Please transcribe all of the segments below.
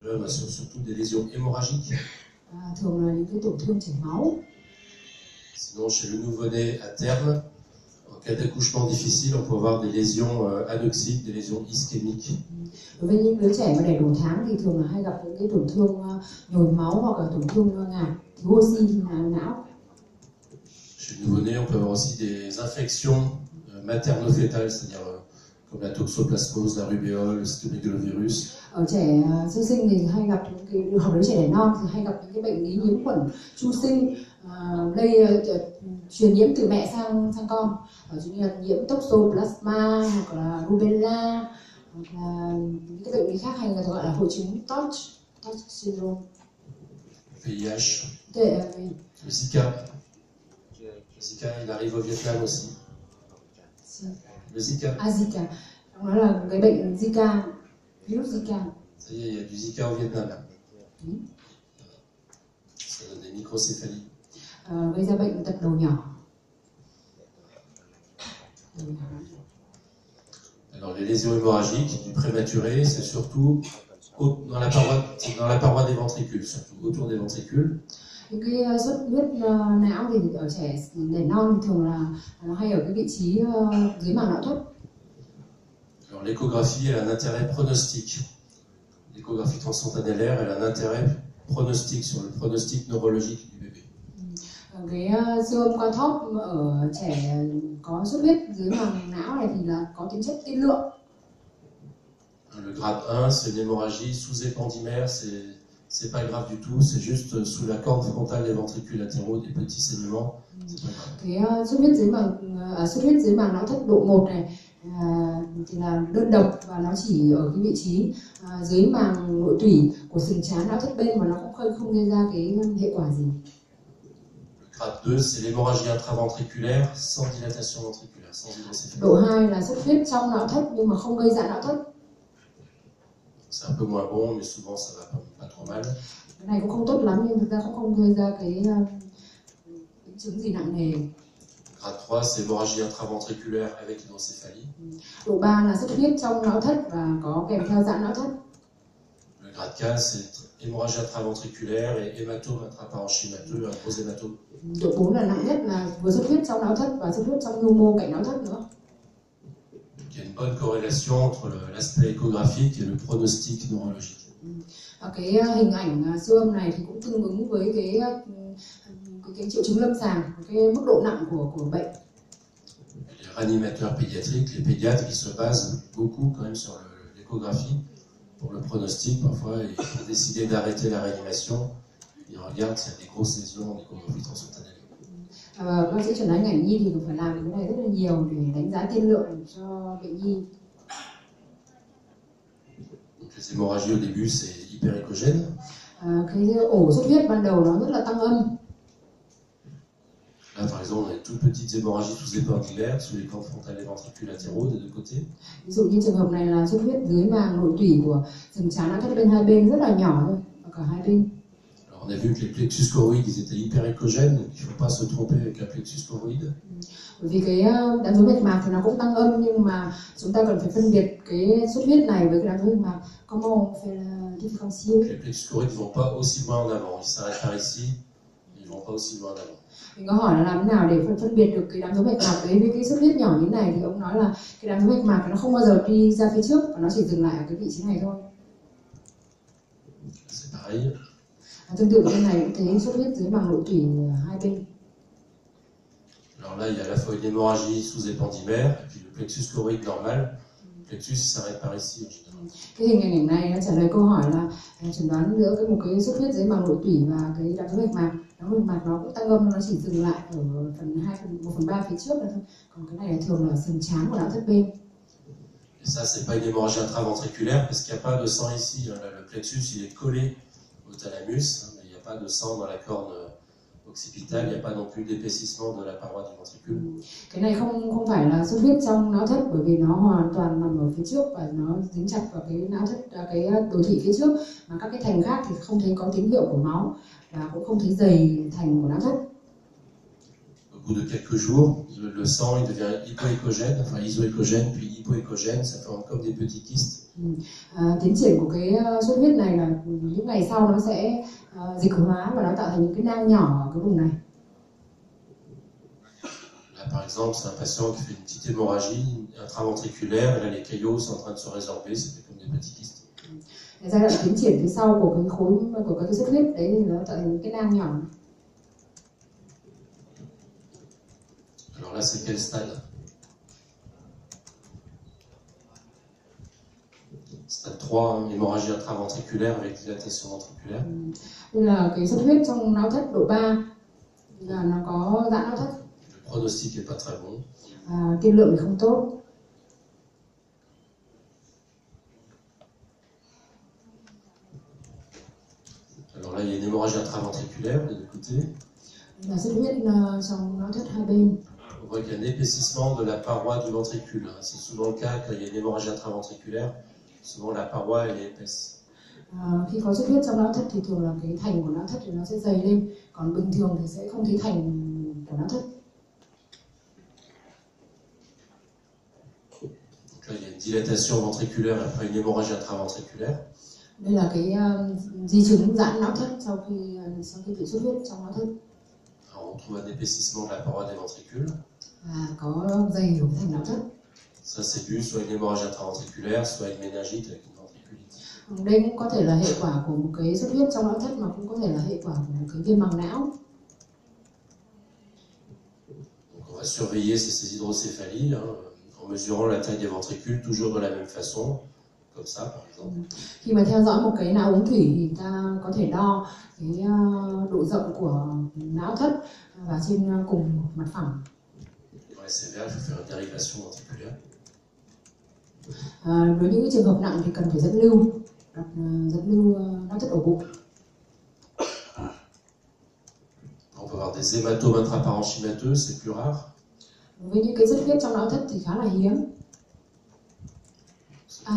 Surtout des lésions hémorragiques. Thường là những cái tổn thương chảy máu. Sinon, chez le nouveau-né à terme, en cas d'accouchement difficile, on peut avoir des lésions anoxiques, des lésions ischémiques. Đối với những đứa trẻ mà đẻ đủ tháng thì thường là hay gặp những cái tổn thương nhồi máu hoặc là tổn thương ngạt thiếu oxy não. Chez le nouveau-né, on peut avoir aussi des infections materno-fétales, c'est-à-dire comme la toxoplasmose, la rubéole, le cytomegalovirus. Ở trẻ sơ sinh thì hay gặp những cái, hoặc đứa trẻ đẻ non thì hay gặp những cái bệnh lý nhiễm khuẩn chu sinh truyền nhiễm từ mẹ sang con, ví dụ như là nhiễm toxoplasma hoặc là rubella hoặc là những cái bệnh lý khác, hay người ta gọi là hội chứng TORCH syndrome. VIH. Le Zika. Le Zika, il arrive au Vietnam aussi. Le Zika. Zika. Nó là cái bệnh Zika, virus Zika. Ça y est, il y a du Zika au Vietnam. Ça donne des microcéphalies. Gây ra bệnh tật đầu nhỏ. Alors les lésions hémorragiques du prématuré, c'est surtout dans la paroi des ventricules, surtout autour des ventricules. Những cái xuất huyết não thì ở trẻ đẻ non thường là nó hay ở cái vị trí dưới màng não thất. Alors l'échographie, elle a un intérêt pronostique. L'échographie transfontanellaire, elle a un intérêt pronostique sur le pronostic neurologique du bébé. Cái siêu âm qua thóp ở trẻ có xuất huyết dưới màng não này thì là có tính chất tiên lượng. Le grade 1, c'est une hémorragie sous-épendymaire, c'est pas grave du tout, c'est juste sous la corne frontale des ventricules latéraux, des petits saignements, c'est pas grave. Cái xuất huyết dưới màng não thất độ 1 này thì là đơn độc và nó chỉ ở cái vị trí dưới màng nội tủy của sừng trán não thất bên, mà nó cũng không gây ra cái hệ quả gì. Grade 2, c'est l'hémorragie intraventriculaire sans dilatation ventriculaire, sans hydrocéphalie. Độ 2 là xuất huyết trong não thất nhưng mà không gây giãn não thất. C'est un peu moins bon, mais souvent ça va pas trop mal. Cái này cũng không tốt lắm nhưng thực ra cũng không gây ra cái biến chứng gì nặng nề. Grade 3, c'est hémorragie intraventriculaire avec hydrocéphalie. Độ 3 là xuất huyết trong não thất và có kèm theo giãn não thất. Le grade 4, c'est hémorragie intraventriculaire et hématome intraparenchymateux, un gros hématome. Độ 4 là nặng nhất, là vừa xuất huyết trong não thất và xuất huyết trong nhu mô cạnh não thất nữa. Il y a une bonne corrélation entre l'aspect échographique et le pronostic neurologique. Cái hình ảnh siêu âm này thì cũng tương ứng với cái triệu chứng lâm sàng, cái mức độ nặng của bệnh. Les réanimateurs pédiatriques, les pédiatres, ils se basent beaucoup quand même sur l'échographie pour le pronostic. Parfois, ils ont décidé d'arrêter la réanimation. Ils regardent s'il y a des grosses lésions en échographie transfontanellaire. Bác sĩ chuẩn đoán ngành nhi thì cũng phải làm cái này rất là nhiều để đánh giá tiên lượng cho bệnh nhi. Donc les hémorragies au début c'est hyperéchogène. Cái ổ xuất huyết ban đầu nó rất là tăng âm. Là par exemple on a toutes petites hémorragies sous-épendymaires, sous les cornes frontales et ventricules latéraux des deux côtés. Ví dụ như trường hợp này là xuất huyết dưới màng nội tủy của sừng trán não thất bên hai bên, rất là nhỏ thôi, ở cả hai bên. On a vu que les plexus choroïdes ils étaient hyperéchogènes, donc il ne faut pas se tromper avec un plexus choroïde. Bởi vì cái đám rối mạch mạc thì nó cũng tăng âm, nhưng mà chúng ta cần phải phân biệt cái xuất huyết này với cái đám rối mạch mạc. Comment on fait la différencier? Les plexus choroïdes ne vont pas aussi loin en avant, ils s'arrêtent par ici, ils vont pas aussi loin en avant. Mình có hỏi là làm thế nào để phân biệt được cái đám rối mạch mạc đấy với cái xuất huyết nhỏ như thế này, thì ông nói là cái đám rối mạch mạc nó không bao giờ đi ra phía trước và nó chỉ dừng lại ở cái vị trí này thôi. C'est pareil. Tương tự bên này cũng thấy xuất huyết dưới màng nội tủy hai bên. Alors là, il y a à la fois une hémorragie sous-épendymaire et puis le plexus choroïde normal. Le plexus il s'arrête par ici. Cái hình ảnh này nó trả lời câu hỏi là chẩn đoán giữa một cái xuất huyết dưới màng nội tủy và cái đám rối mạch mạc. Đám rối mạch mạc nó cũng tăng âm, nó chỉ dừng lại ở phần 1/3 phía trước thôi. Còn cái này là thường là sừng trán của não thất bên. Et ça, c'est pas une hémorragie intraventriculaire parce qu'il n'y a pas de sang ici. Là, le plexus, il est collé au thalamus, mais il n'y a pas de sang dans la corne occipitale, il n'y a pas non plus d'épaississement de la paroi du ventricule. Cái này không phải là xuất huyết trong não thất, bởi vì nó hoàn toàn nằm ở phía trước và nó dính chặt vào cái não thất, cái đồ thị phía trước, mà các cái thành khác thì không thấy có tín hiệu của máu và cũng không thấy dày thành của não thất. Donc Au bout de quelques jours, le sang il devient hypoécogène, enfin isoécogène puis hypoécogène, ça forme comme des petits kystes. Tiến triển của cái xuất huyết này là những ngày sau nó sẽ dịch hóa và nó tạo thành những cái nang nhỏ ở cái vùng này. Là, par exemple, c'est un patient qui fait une petite hémorragie intraventriculaire, et là les caillots sont en train de se résorber, ça fait comme des petits kystes. Giai đoạn tiến triển phía sau của cái khối của cái xuất huyết đấy thì nó tạo thành những cái nang nhỏ. Alors là, c'est quel stade? Stade 3, hémorragie intraventriculaire avec dilatation ventriculaire. Đây là cái xuất huyết trong não thất độ 3, là nó có giãn não thất. Le pronostic n'est pas très bon. Tiên lượng thì không tốt. Alors là, il y a une hémorragie intraventriculaire des deux côtés. Là xuất huyết trong não thất hai bên. On voit qu'il y a un épaississement de la paroi du ventricule. C'est souvent le cas quand il y a une hémorragie intraventriculaire. Souvent la paroi elle est épaisse. Khi có xuất huyết trong não thất thì thường là cái thành của não thất thì nó sẽ dày lên, còn bình thường thì sẽ không thấy thành của não thất. Donc là, il y a une dilatation ventriculaire après une hémorragie intraventriculaire. Đây là cái di chứng giãn não thất sau khi bị xuất huyết trong não thất. Alors, on trouve un épaississement de la paroi des ventricules. Có dày của thành não thất. Ça c'est dû soit une hémorragie intraventriculaire, soit une méningite avec une ventriculite. Đây cũng có thể là hệ quả của một cái xuất huyết trong não thất, mà cũng có thể là hệ quả của một cái viêm màng não. Donc on va surveiller ces hydrocéphalies en mesurant la taille des ventricules, toujours de la même façon, comme ça par exemple. Khi mà theo dõi một cái não ống thủy thì ta có thể đo cái độ rộng của não thất và trên cùng một mặt phẳng. Dans les sévères, il faut faire une dérivation ventriculaire. Với những trường hợp nặng thì cần phải dẫn lưu não thất ổ bụng. On peut avoir des hématomes intraparenchymateux, c'est plus rare. Với những cái xuất huyết trong não thất thì khá là hiếm.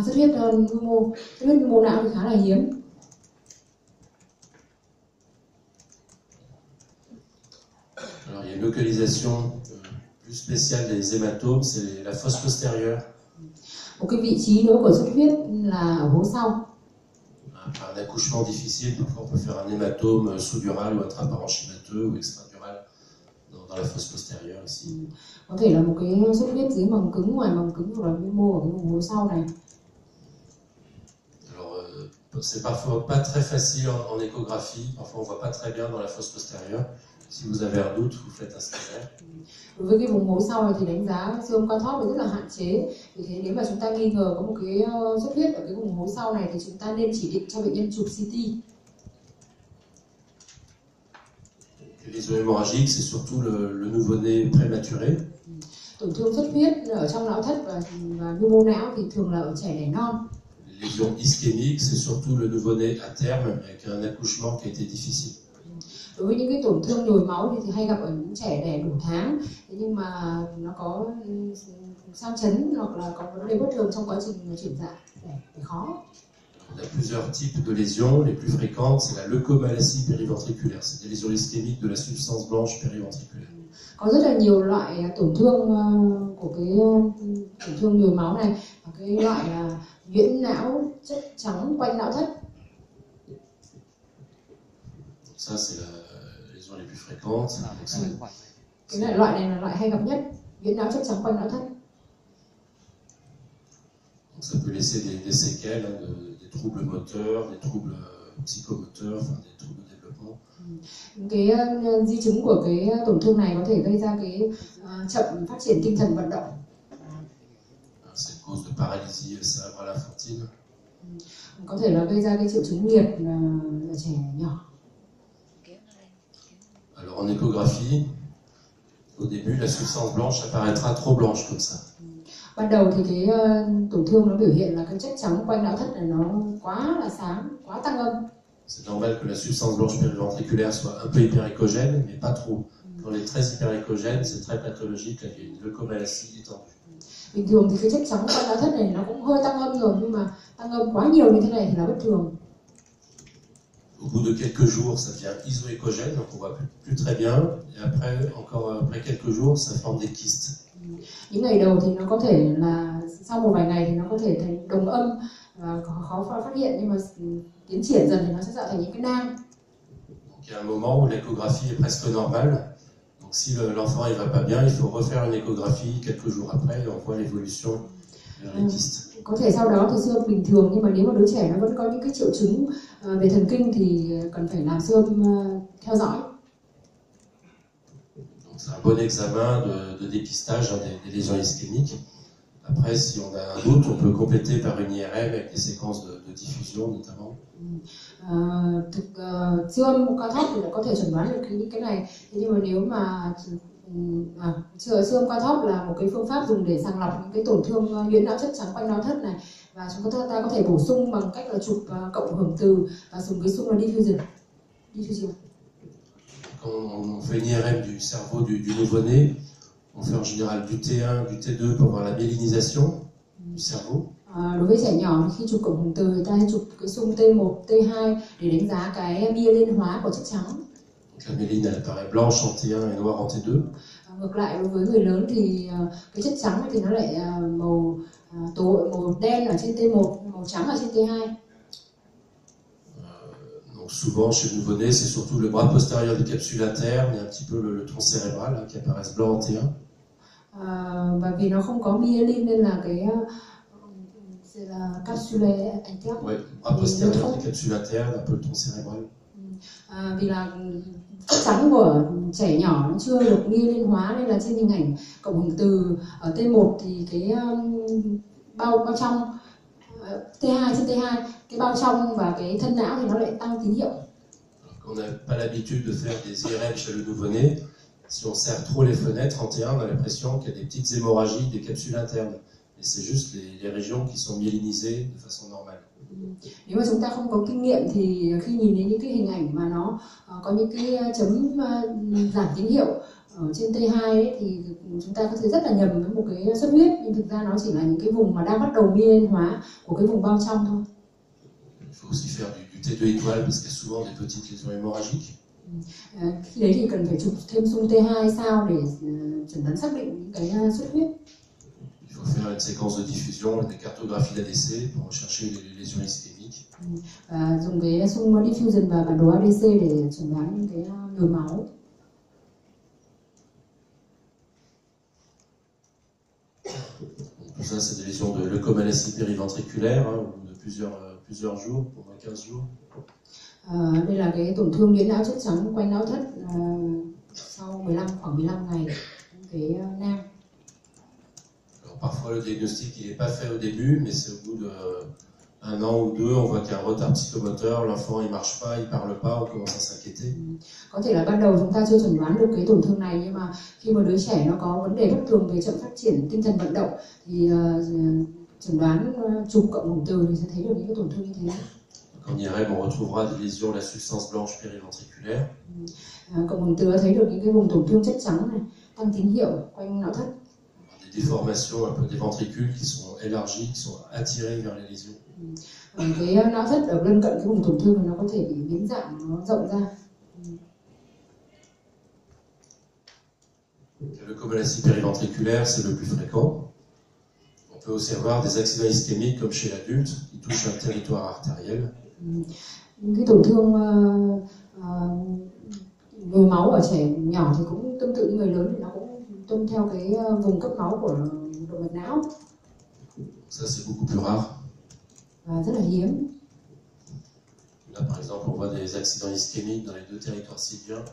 Xuất huyết mô não thì khá là hiếm. Alors il y a une localisation plus spéciale des hématomes, c'est la fosse postérieure. Một cái vị trí nữa của xuất huyết là ở hố sau. Après un accouchement difficile, parfois on peut faire un hématome sous-dural ou intraparenchymateux ou extradural dans la fosse postérieure ici. Có thể là một cái xuất huyết dưới màng cứng, ngoài màng cứng hoặc là viêm mô ở cái vùng hố sau này. Alors c'est parfois pas très facile en échographie, parfois on voit pas très bien dans la fosse postérieure. Si vous avez un doute, vous faites un scanner. Đối với cái vùng hố sau này thì đánh giá siêu âm quan rất là hạn chế. Vì thế nếu mà chúng ta nghi ngờ có một cái xuất huyết ở cái vùng hố sau này thì chúng ta nên chỉ định cho bệnh nhân chụp CT. Les hémorragiques, c'est surtout le nouveau-né prématuré. Tổn thương xuất huyết ở trong não thất và nhu mô não thì thường là ở trẻ đẻ non. Les lésions ischémiques, c'est surtout le nouveau-né à terme avec un accouchement qui a été difficile. Đối với những cái tổn thương nhồi máu thì hay gặp ở những trẻ đẻ đủ tháng, thế nhưng mà nó có sang chấn hoặc là có vấn đề bất thường trong quá trình chuyển dạ để khó. On a plusieurs types de lésions. Les plus fréquentes, c'est la leucomalacie périventriculaire. C'est des lésions ischémiques de la substance blanche périventriculaire. Có rất là nhiều loại tổn thương của cái tổn thương nhồi máu này, và cái loại là nhuyễn não chất trắng quanh não thất. Ça, c'est la lésion les plus fréquentes. Cái loại này là loại hay gặp nhất, nhuyễn não chất trắng quanh não thất. Donc ça peut laisser des séquelles, des troubles moteurs, des troubles psychomoteurs, enfin des troubles de développement. Cái di chứng của cái tổn thương này có thể gây ra cái chậm phát triển tinh thần vận động. C'est une cause de paralysie cérébrale infantile. Có thể là gây ra cái triệu chứng liệt ở trẻ nhỏ. Alors en échographie, au début, la substance blanche apparaîtra trop blanche comme ça. Ban đầu thì cái tổn thương nó biểu hiện là cái chất trắng quanh não thất này nó quá là sáng, quá tăng âm. C'est normal que la substance blanche périventriculaire soit un peu hyperéchogène, mais pas trop. Quand elle est très hyperéchogène, c'est très pathologique, il y a une leucomalacie étendue. Bình thường thì cái chất trắng quanh não thất này nó cũng hơi tăng âm rồi, nhưng mà tăng âm quá nhiều như thế này thì là bất thường. Au bout de quelques jours, ça devient isoécogène, donc on voit plus très bien. Et après quelques jours, ça forme des kystes. Những ngày đầu thì nó có thể là sau một vài ngày thì nó có thể thành đồng âm và khó phát hiện, nhưng mà tiến triển dần thì nó sẽ tạo thành những cái nang. Donc il y a un moment où l'échographie est presque normale. Donc si l'enfant il va pas bien, il faut refaire une échographie quelques jours après et on voit l'évolution vers les kystes. Có thể sau đó thì siêu âm bình thường, nhưng mà nếu mà đứa trẻ nó vẫn có những cái triệu chứng về thần kinh thì cần phải làm siêu âm theo dõi. Donc c'est un bon examen de dépistage des lésions ischémiques. Après, si on a un doute, on peut compléter par une IRM avec des séquences de diffusion notamment. Siêu âm cao thấp thì có thể chẩn đoán được những cái này. Thế nhưng mà nếu mà siêu âm cao thấp là một cái phương pháp dùng để sàng lọc những cái tổn thương nhuyễn não chất trắng quanh não thất này, và chúng ta có thể bổ sung bằng cách là chụp cộng hưởng từ và dùng cái xung là diffusion. Quand on fait une IRM du cerveau du nouveau-né, on fait en général du T1, du T2 pour voir la myélinisation du cerveau. Đối với trẻ nhỏ, khi chụp cộng hưởng từ, người ta hay chụp cái xung T1, T2 để đánh giá cái myelin hóa của chất trắng. Donc la myéline elle apparaît blanche en T1 et noire en T2. Ngược lại, đối với người lớn thì cái chất trắng thì nó lại màu đen ở trên T1, màu trắng ở trên T2. Donc souvent chez le nouveau-né, c'est surtout le bras postérieur des capsules internes et un petit peu le tronc cérébral qui apparaissent blanc en T1. Và vì nó không có myelin nên là cái là capsule interne. Ouais, bras postérieur des capsules internes, un peu le tronc cérébral. Vì là chất trắng của trẻ nhỏ nó chưa được myelin hóa nên là trên hình ảnh cộng hưởng từ ở T1 thì cái bao trong T2 trên T2, cái bao trong và cái thân não thì nó lại tăng tín hiệu. On n'a pas l'habitude de faire des IRM chez le nouveau-né. Si on serre trop les fenêtres en T1, on a l'impression qu'il y a des petites hémorragies des capsules internes. Et c'est juste les régions qui sont myélinisées de façon normale. Nếu mà chúng ta không có kinh nghiệm thì khi nhìn đến những cái hình ảnh mà nó có những cái chấm giảm tín hiệu ở trên T2 ấy, thì chúng ta có thể rất là nhầm với một cái xuất huyết, nhưng thực ra nó chỉ là những cái vùng mà đang bắt đầu myelin hóa của cái vùng bao trong thôi. Il faut aussi faire du T2 étoile parce qu'il y a souvent des petites lésions hémorragiques. Khi đấy thì cần phải chụp thêm xung T2 sao để chẩn đoán xác định những cái xuất huyết. Il faut faire une séquence de diffusion et des cartographies d'ADC pour rechercher les lésions ischémiques. Và dùng cái xung diffusion và bản đồ ADC để chẩn đoán những cái nhồi máu. Tout ça, c'est des lésions de leucomalacie périventriculaire, au bout de plusieurs jours, au moins 15 jours. Đây là cái tổn thương nhuyễn não chất trắng quanh não thất sau khoảng 15 ngày cái nang. Parfois le diagnostic il n'est pas fait au début, mais c'est au bout d'un an ou deux, on voit qu'il y a un retard psychomoteur, l'enfant il marche pas, il parle pas, on commence à s'inquiéter. Có thể là ban đầu chúng ta chưa chẩn đoán được cái tổn thương này, nhưng mà khi mà đứa trẻ nó có vấn đề bất thường về chậm phát triển tinh thần vận động thì chẩn đoán chụp cộng hưởng từ thì sẽ thấy được những cái tổn thương như thế. En IRM, on retrouvera des lésions de la substance blanche périventriculaire. Cộng hưởng từ thấy được những cái vùng tổn thương chất trắng này, tăng tín hiệu quanh não thất. Des déformations un peu des ventricules qui sont élargies, qui sont attirées vers les lésions. Cái não thất ở lân cận cái vùng tổn thương nó có thể bị biến dạng, nó rộng ra. La leucomalacie périventriculaire, c'est le plus fréquent. On peut aussi avoir des accidents ischémiques comme chez l'adulte qui touchent un territoire artériel. Những cái tổn thương nhồi máu ở trẻ nhỏ thì cũng tương tự như người lớn, thì nó cũng tuân theo cái vùng cấp máu của động mạch não. Ça c'est beaucoup plus rare. Và rất là hiếm. Là par exemple on voit des accidents ischémiques dans les deux territoires sylviens.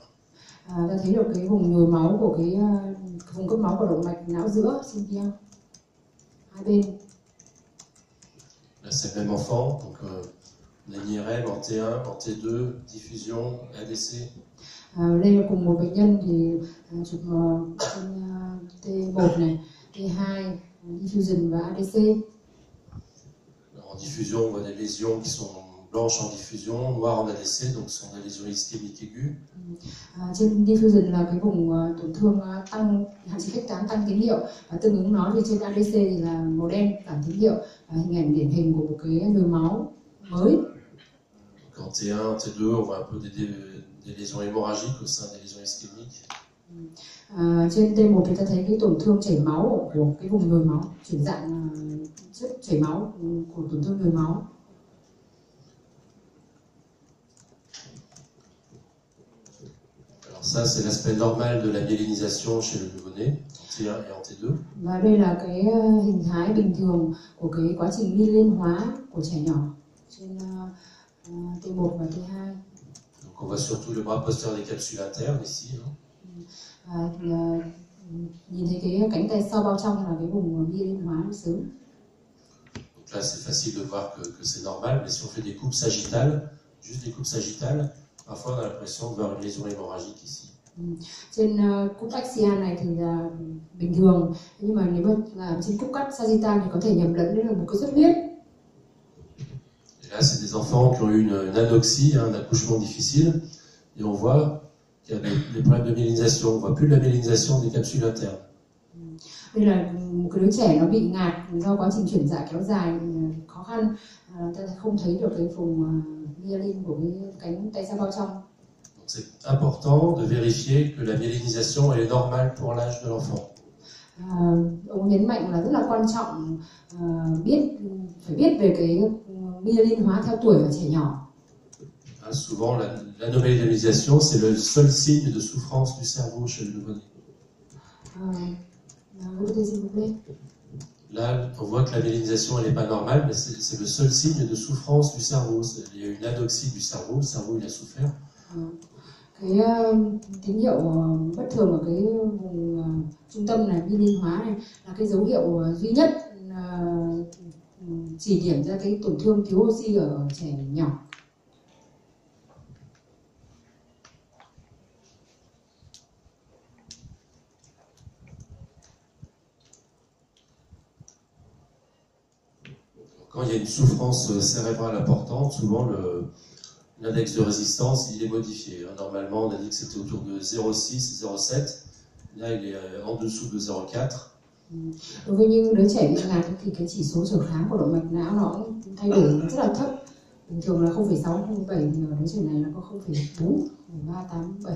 Ta thấy được cái vùng nhồi máu của cái vùng cấp máu của động mạch não giữa sylvien hai bên. Là c'est le même enfant, donc on a une IRM en T1, en T2, diffusion, ADC. Đây là cùng một bệnh nhân thì chụp T1 này, T2, diffusion và ADC. En diffusion, on voit des lésions qui sont blanches en diffusion, noires en ADC, donc ce sont des lésions ischémiques aiguës. Trên diffusion là cái vùng tổn thương tăng hạn chế khuếch tán, tăng tín hiệu, và tương ứng nó thì trên ADC thì là màu đen giảm tín hiệu, hình ảnh điển hình của một cái nhồi máu mới. qu'en T1, T2, on voit un peu des lésions hémorragiques au sein des lésions ischémiques. Trên T1 thì ta thấy cái tổn thương chảy máu của cái vùng nhồi máu, chuyển dạng chất chảy máu của tổn thương nhồi máu. Alors ça, c'est l'aspect normal de la myélinisation chez le nouveau-né, en T1 et en T2. Và đây là cái hình thái bình thường của cái quá trình myelin hóa của trẻ nhỏ trên T1 và T2. Donc on voit surtout le bras posterieur des capsules internes ici. Nhìn thấy cái cánh tay sau bao trong là cái vùng myelin hóa sớm. Donc là, c'est facile de voir que c'est normal, mais si on fait des coupes sagittales, juste des coupes sagittales, parfois on a l'impression de voir une lésion hémorragique ici. Trên cúc axial này thì là bình thường, nhưng mà nếu mà là trên cúc cắt sagittal thì có thể nhầm lẫn đến là một cái xuất huyết. Et là, c'est des enfants qui ont eu une anoxie, un accouchement difficile, et on voit qu'il y a des problèmes de myélinisation. On voit plus la myélinisation des capsules internes. Đây là một cái đứa trẻ nó bị ngạt do quá trình chuyển dạ kéo dài khó khăn, ta không thấy được cái vùng myelin của cái cánh tay sau bao trong. Donc c'est important de vérifier que la myélinisation elle est normale pour l'âge de l'enfant. Ông nhấn mạnh là rất là quan trọng phải biết về cái myelin hóa theo tuổi ở trẻ nhỏ. Souvent, l'anomalie de la myélinisation, c'est le seul signe de souffrance du cerveau chez le nouveau-né. Là, on voit que la myélinisation elle n'est pas normale, mais c'est le seul signe de souffrance du cerveau. Il y a une anoxie du cerveau, le cerveau il a souffert. Cái tín hiệu bất thường ở cái vùng trung tâm này, myelin hóa này, là cái dấu hiệu duy nhất chỉ điểm ra cái tổn thương thiếu oxy ở trẻ nhỏ. Quand il y a une souffrance cérébrale importante, souvent l'index de résistance il est modifié. Normalement, on a dit que c'était autour de 0,6, 0,7. Là, il est en dessous de 0,4. Đối với những đứa trẻ bị ngạt thì cái chỉ số trở kháng của động mạch não nó thay đổi rất là thấp. Bình thường là 0,6, 0,7 thì ở đứa trẻ này nó có 0,4, 3, 8, 7.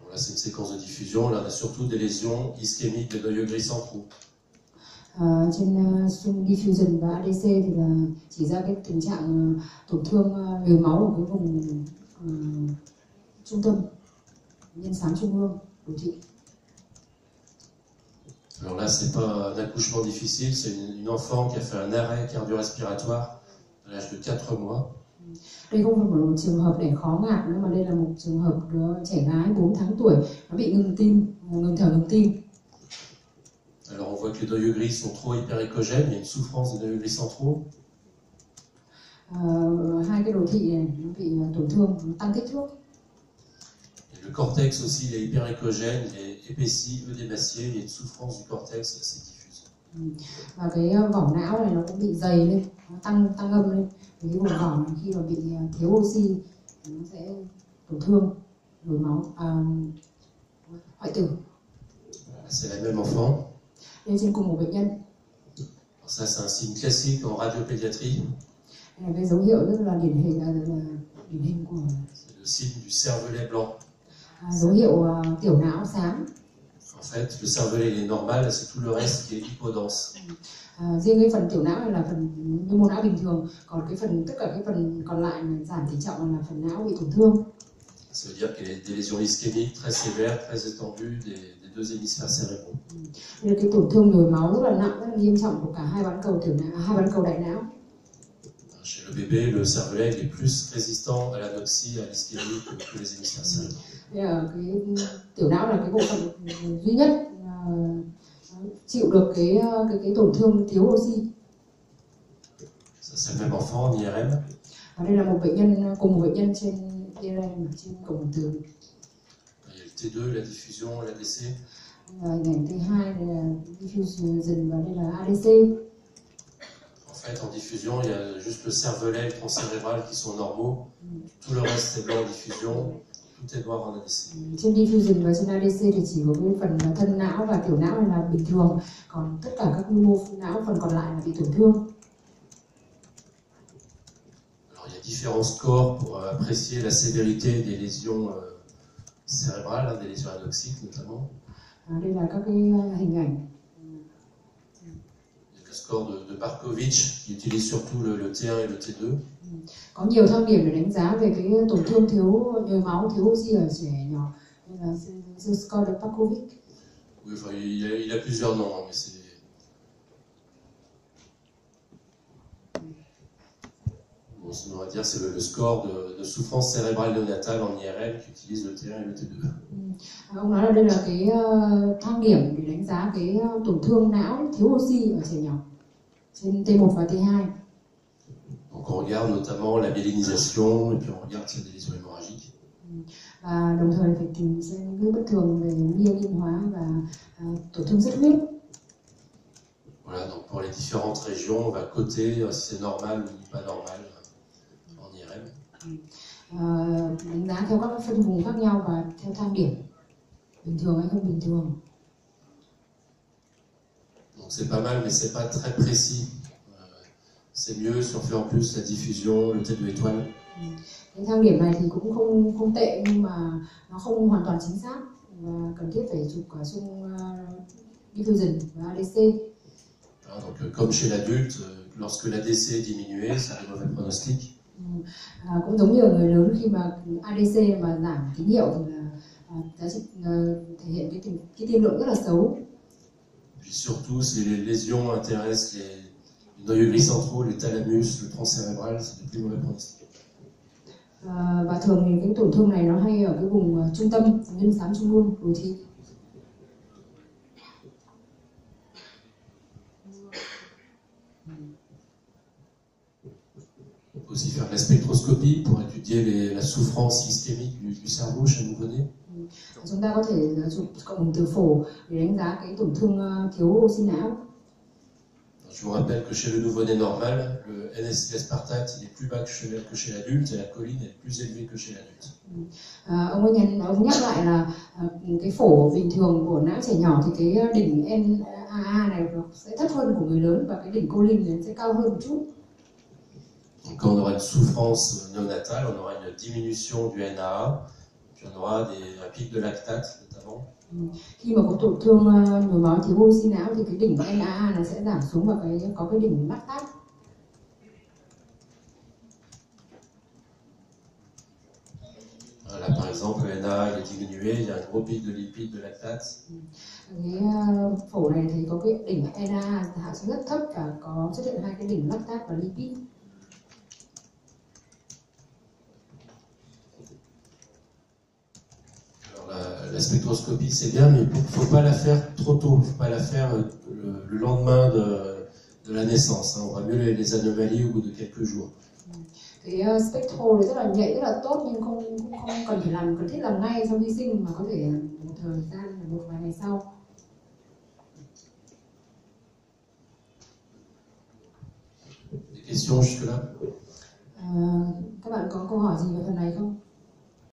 Là, c'est une séquence de diffusion. Là, on a surtout des lésions ischémiques des noyaux gris centraux. Trên diffusion và ADC thì là chỉ ra cái tình trạng tổn thương nhồi máu ở cái vùng trung tâm nhân xám trung ương đô thị. Alors là, c'est pas un accouchement difficile, c'est une enfant qui a fait un arrêt cardio-respiratoire à l'âge de 4 mois. Đây không phải một trường hợp đẻ khó ngạt nữa, mà đây là một trường hợp đứa trẻ gái 4 tháng tuổi nó bị ngừng thở ngừng tim. Alors on voit que les noyaux gris sont trop hyperéchogènes, il y a une souffrance des noyaux gris centraux. Hai cái đồ thị này nó bị tổn thương, nó tăng kích thước. Et le cortex aussi, il est hyperéchogène, il est épaissi, œdémacié, il y a une souffrance du cortex assez diffuse. Và cái vỏ não này nó cũng bị dày lên, nó tăng âm lên. Cái vùng vỏ này khi mà bị thiếu oxy nó sẽ tổn thương nhồi máu, hoại tử. C'est la même enfant. Đây trên cùng một bệnh nhân. Ça c'est un signe classique en radiopédiatrie. Đây là cái dấu hiệu rất là điển hình của. C'est le signe du cervelet blanc. Dấu hiệu tiểu não xám. En fait, le cervelet il est normal, c'est tout le reste qui est hypodense. Riêng cái phần tiểu não này là phần như mô não bình thường, còn tất cả cái phần còn lại là giảm tỷ trọng là phần não bị tổn thương. Ça veut dire qu'il y a des lésions ischémiques très sévères, très étendues des deux hémisphères cérébraux. Đây là cái tổn thương nhồi máu rất là nặng, rất là nghiêm trọng của cả hai bán cầu tiểu não, hai bán cầu đại não. Chez le bébé, le cervelet il est plus résistant à l'anoxie, à l'ischémie que les hémisphères cérébraux. Đây là cái tiểu não là cái bộ phận duy nhất chịu được cái tổn thương thiếu oxy. Ça c'est le même enfant en IRM. Và đây là một bệnh nhân cùng một bệnh nhân trên IRM trên cổng từ. Il y a le T2, la diffusion, l'ADC. Hình ảnh T2 đây là diffusion và đây là ADC. En fait, en diffusion, il y a juste le cervelet et le tronc cérébral qui sont normaux. Tout le reste est blanc en diffusion. Tout est noir en ADC. Trên diffusion và trên ADC thì chỉ có cái phần thân não và tiểu não này là bình thường, còn tất cả các mô não phần còn lại là bị tổn thương. différents scores pour apprécier la sévérité des lésions cérébrales, hein, des lésions anoxiques notamment. Đây là các cái hình ảnh. Le score de Barkovitch qui utilise surtout le T1 et le T2. Có nhiều thang điểm để đánh giá về cái tổn thương thiếu nhồi máu, thiếu oxy ở trẻ nhỏ. Đây là the score de Barkovitch. Oui, enfin, il a plusieurs noms, mais c'est... Bon, sinon, on va dire c'est le score de souffrance cérébrale néonatale en IRM qui utilise le T1 et le T2. Ông nói là đây là cái thang điểm để đánh giá cái tổn thương não thiếu oxy ở trẻ nhỏ trên T1 và T2. Donc on regarde notamment la myélinisation et puis on regarde s'il y a des lésions hémorragiques. Và đồng thời phải tìm xem những bất thường về myelin hóa và tổn thương xuất huyết. Voilà, donc pour les différentes régions, on va coter si c'est normal ou pas normal en IRM. Đánh giá theo các phân vùng khác nhau và theo thang điểm, bình thường hay không bình thường. Donc c'est pas mal, mais c'est pas très précis. C'est mieux si on fait en plus la diffusion, le T2 étoile. Cái thang điểm này thì cũng không tệ nhưng mà nó không hoàn toàn chính xác và cần thiết phải chụp cả xung diffusion và ADC. Donc comme chez l'adulte, lorsque l'ADC est diminué, c'est un mauvais pronostic. Cũng giống như ở người lớn khi mà ADC mà giảm tín hiệu thì là giá trị thể hiện cái tiên lượng rất là xấu. Puis surtout, si les lésions intéressent les noyaux glycentraux, les thalamus, le tronc cérébral, c'est des plus mauvais pronostics. Và thường thì cái tổn thương này nó hay ở cái vùng trung tâm, nhân xám trung ương, đồi thị. Aussi faire de la spectroscopie pour étudier la souffrance systémique du cerveau chez le nouveau-né. Chúng ta có thể chụp cộng hưởng từ phổ để đánh giá cái tổn thương thiếu oxy não. Je vous rappelle que chez le nouveau-né normal, le NSI-aspartate il est plus bas que chez l'adulte et la choline est plus élevée que chez l'adulte. Ông nhắc lại là cái phổ bình thường của não trẻ nhỏ thì cái đỉnh NAA này nó sẽ thấp hơn của người lớn và cái đỉnh choline sẽ cao hơn một chút. Donc quand on aura une souffrance néonatale, on aura une diminution du NAA, puis on aura un pic de lactate notamment. Khi mà có tổn thương nhồi máu thiếu oxy não thì cái đỉnh NAA nó sẽ giảm xuống và có cái đỉnh lactate. Là par exemple, le NAA est diminué, il y a un gros pic de lipides, de lactate. Cái phổ này thì có cái đỉnh NAA hạ xuống rất thấp và có xuất hiện hai cái đỉnh lactate và lipid. La spectroscopie c'est bien, mais il ne faut pas la faire trop tôt, il ne faut pas la faire le lendemain de la naissance. On voit mieux les anomalies au bout de quelques jours. Cái spectro rất là nhạy, rất là tốt nhưng không cần thiết làm ngay sau khi sinh mà có thể một thời gian, một vài ngày sau. Des questions jusque là? Các bạn có câu hỏi gì về phần này không?